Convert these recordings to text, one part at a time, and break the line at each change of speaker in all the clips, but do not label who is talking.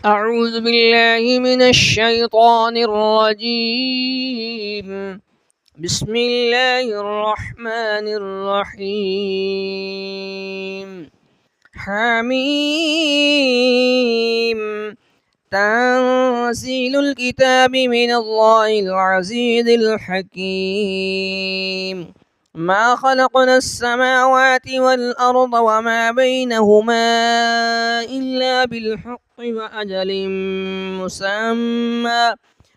أعوذ بالله من الشيطان الرجيم. بسم الله الرحمن الرحيم. حميم. تنزيل الكتاب من الله العزيز الحكيم. ما خلقنا السماوات والأرض وما بينهما إلا بالحق وأجل مسمى،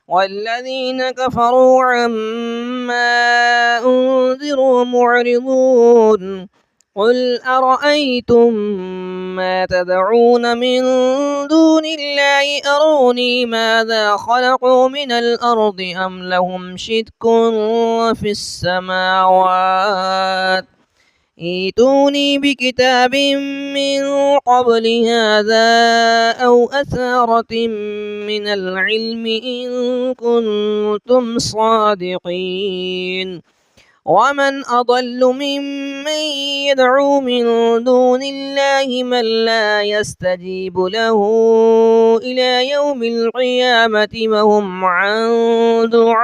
والذين كفروا عما أنذروا معرضون. قل أرأيتم ما تدعون من دون الله أروني ماذا خلقوا من الأرض أم لهم شرك في السماوات، ائتوني بكتاب من قبل هذا أو أثارة من العلم إن كنتم صادقين. ومن أضل ممن يدعو من دون الله من لا يستجيب له إلى يوم القيامة وهم عن دعائهم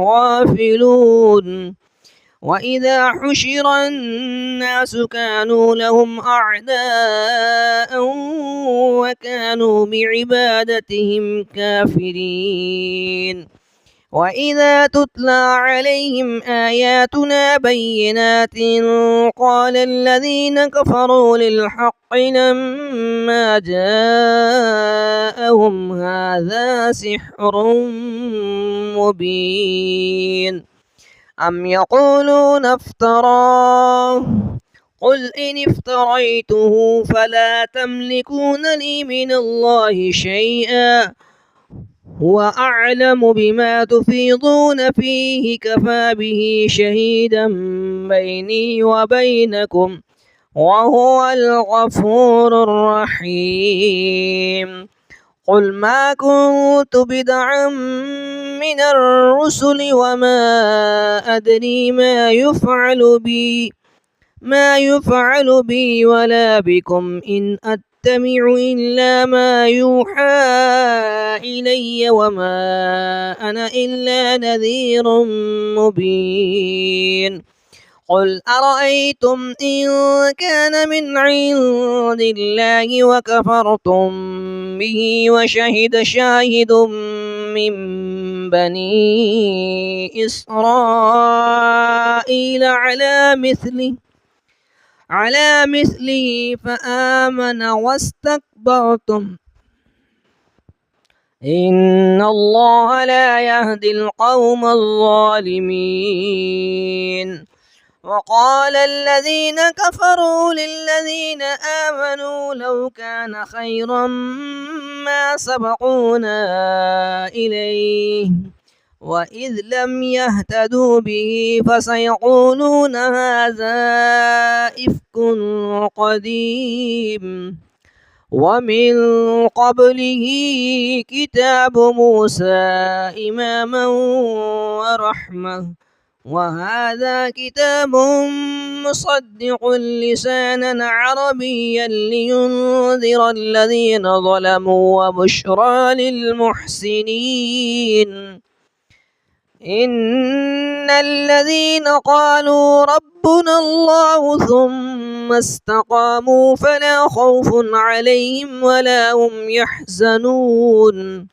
غافلون. وإذا حشر الناس كانوا لهم أعداء وكانوا بعبادتهم كافرين. وإذا تتلى عليهم آياتنا بينات قال الذين كفروا للحق لما جاءهم هذا سحر مبين. أم يقولون افتراه، قل إن افتريته فلا تملكون لي من الله شيئا، هو أعلم بما تفيضون فيه كفى به شهيدا بيني وبينكم وهو الغفور الرحيم. قل ما كنت بدعا من الرسل وما أدري ما يفعل بي ولا بكم إن أتبع إلا ما يوحى إلي وما أنا إلا نذير مبين. قل أرأيتم إن كان من عند الله وكفرتم به وشهد شاهد من بني إسرائيل على مثله فآمن واستكبرتم إن الله لا يهدي القوم الظالمين. وقال الذين كفروا للذين آمنوا لو كان خيرا ما سبقونا إليه وإذ لم يهتدوا به فسيقولون هذا إفك قديم. ومن قبله كتاب موسى إماما ورحمة، وهذا كتاب مصدق لسانا عربيا لينذر الذين ظلموا وبشرى للمحسنين. إن الذين قالوا ربنا الله ثم استقاموا فلا خوف عليهم ولا هم يحزنون،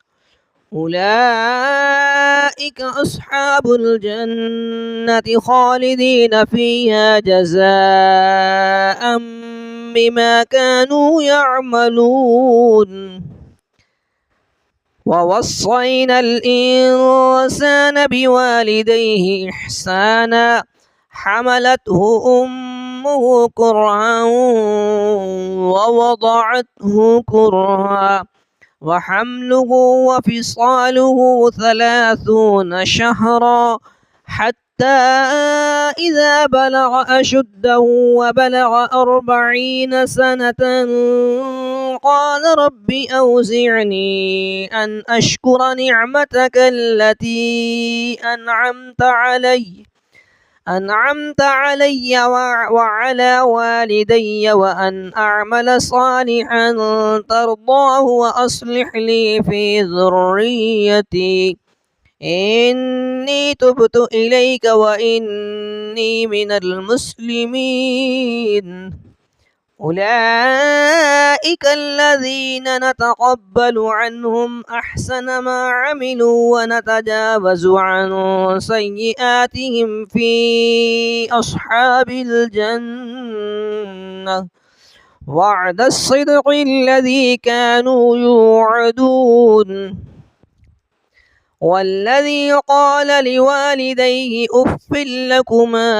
أولئك أصحاب الجنة خالدين فيها جزاء بما كانوا يعملون. ووصينا الإنسان بوالديه إحسانا حملته أمه كرها ووضعته كرها وحمله وفصاله 30 شهرا حتى إذا بلغ أشده وبلغ 40 سنة قال رب أوزعني أن أشكر نعمتك التي أنعمت علي أنعمت علي وعلى والدي وأن أعمل صالحا ترضاه وأصلح لي في ذريتي إني تبت إليك وإني من المسلمين. أولئك الذين نتقبل عنهم أحسن ما عملوا ونتجاوز عن سيئاتهم في أصحاب الجنة وعد الصدق الذي كانوا يوعدون. والذي قال لوالديه أف لكما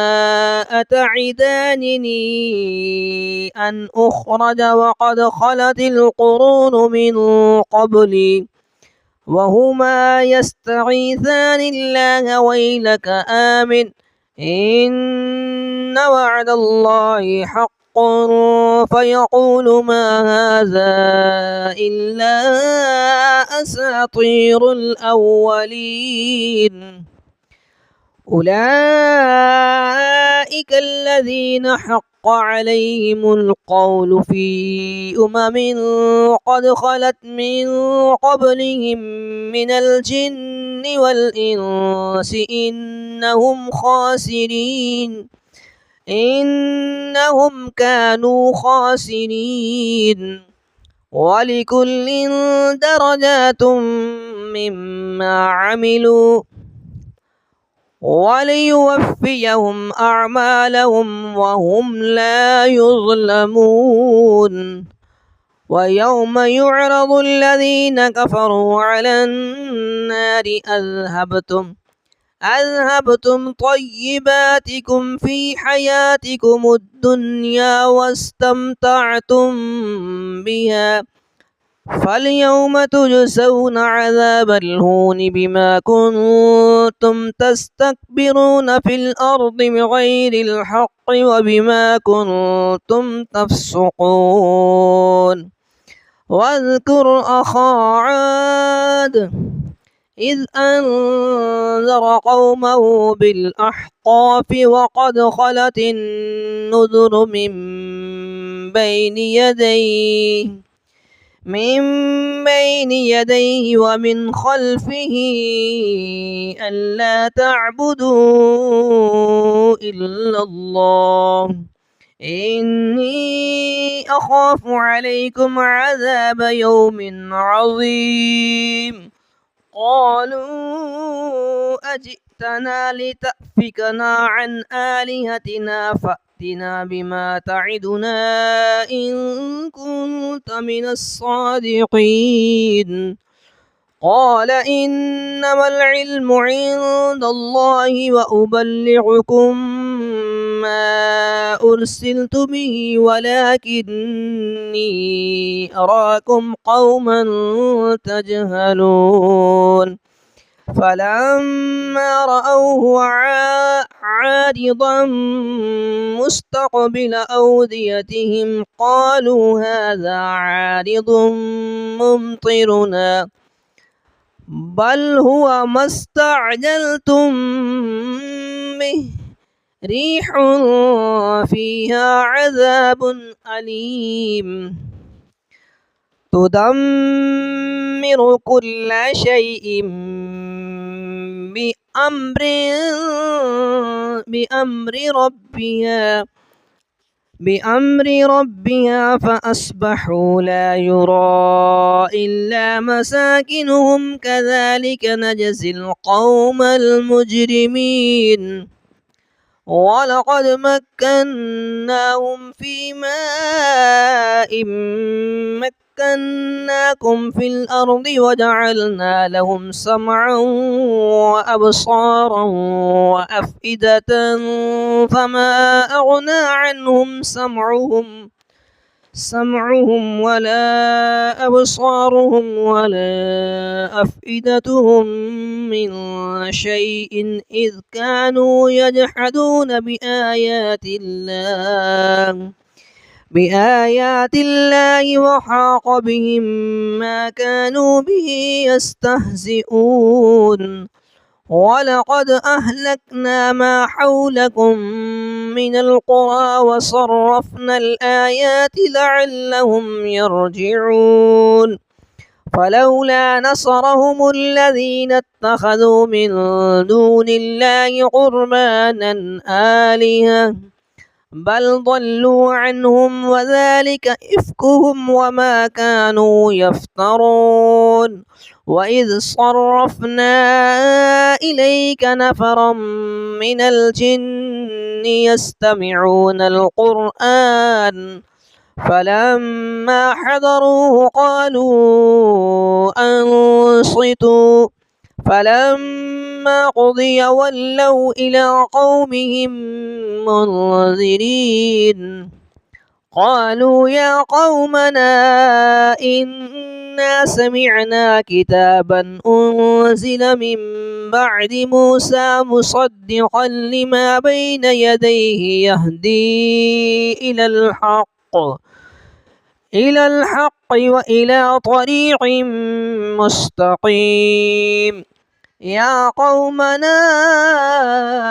أتعدانني أن أخرج وقد خلت القرون من قبلي وهما يستغيثان الله ويلك آمن إن وعد الله حق فيقول ما هذا إلا أساطير الأولين. أولئك الذين حق عليهم القول في قد خلت من قبلهم من الجن والإنس إنهم كانوا خاسرين. ولكل درجات مما عملوا وليوفيهم أعمالهم وهم لا يظلمون. ويوم يعرض الذين كفروا على النار أذهبتم طيباتكم في حياتكم الدنيا واستمتعتم بها فاليوم تجزون عذاب الهون بما كنتم تستكبرون في الأرض بغير الحق وبما كنتم تفسقون. واذكر أخا عاد إذ أنذر قومه بالأحقاف وقد خلت النذر من بين يديه ومن خلفه ألا تعبدوا إلا الله إني أخاف عليكم عذاب يوم عظيم. قالوا أجئتنا لتأفكنا عن آلهتنا فأتنا بما تعدنا إن كنت من الصادقين. قال إنما العلم عند الله وأبلغكم ما أرسلت به ولكني أراكم قوما تجهلون. فلما رأوه عارضا مستقبل أوديتهم قالوا هذا عارض ممطرنا بل هو ما استعجلتم به ريح فيها عذاب أليم تدمر كل شيء بأمر ربها فأصبحوا لا يرى إلا مساكنهم كذلك نجزي القوم المجرمين. ولقد مكناهم في ماء مكناكم في الأرض وجعلنا لهم سمعا وأبصارا وأفئدة فما أغنى عنهم سمعهم ولا أبصارهم ولا أفئدتهم من شيء إذ كانوا يجحدون بآيات الله وحاق بهم ما كانوا به يستهزئون. ولقد أهلكنا ما حولكم من القرى وصرفنا الآيات لعلهم يرجعون فلولا نصرهم الذين اتخذوا من دون الله قربانا آلهة بل ضلوا عنهم وذلك إفكهم وما كانوا يفترون وإذ صرفنا إليك نفرا من الجن يستمعون القرآن فلما حضروه قالوا أنصتوا فلما قضي ولوا إلى قومهم منذرين قالوا يا قومنا إنا سمعنا كتابا أنزل من بعد موسى مصدقا لما بين يديه يهدي إلى الحق وإلى طريق مستقيم يا قومنا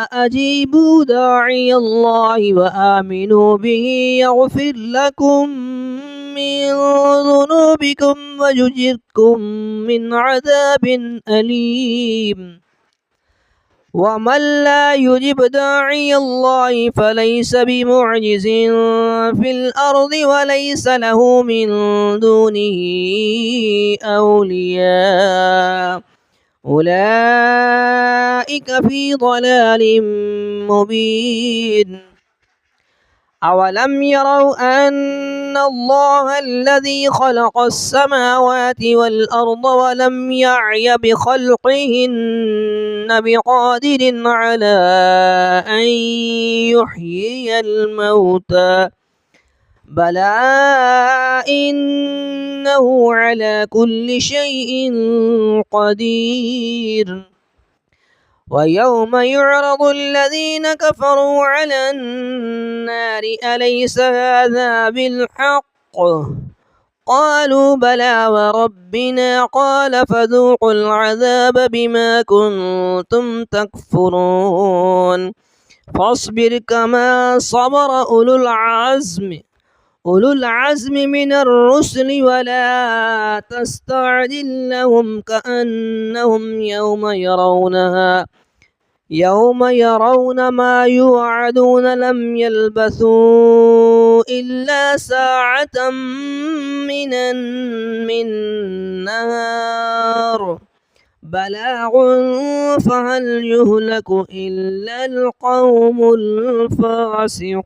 أجيبوا داعي الله وآمنوا به يغفر لكم من ذنوبكم ويجركم من عذاب أليم ومن لا يجب داعي الله فليس بمعجز في الأرض وليس له من دونه أولياء أولئك في ضلال مبين أولم يروا أن الله الذي خلق السماوات والأرض ولم يعي بخلقهن بقادر على أن يحيي الموتى بلى إنه على كل شيء قدير ويوم يعرض الذين كفروا على النار أليس هذا بالحق قالوا بلى وربنا قال فذوقوا العذاب بما كنتم تكفرون فاصبر كما صبر أولو العزم من الرسل ولا تستعجل لهم كأنهم يوم يرون ما يوعدون لم يلبثوا إلا ساعة من نهار بلاغ فهل يهلك إلا القوم الفاسقون.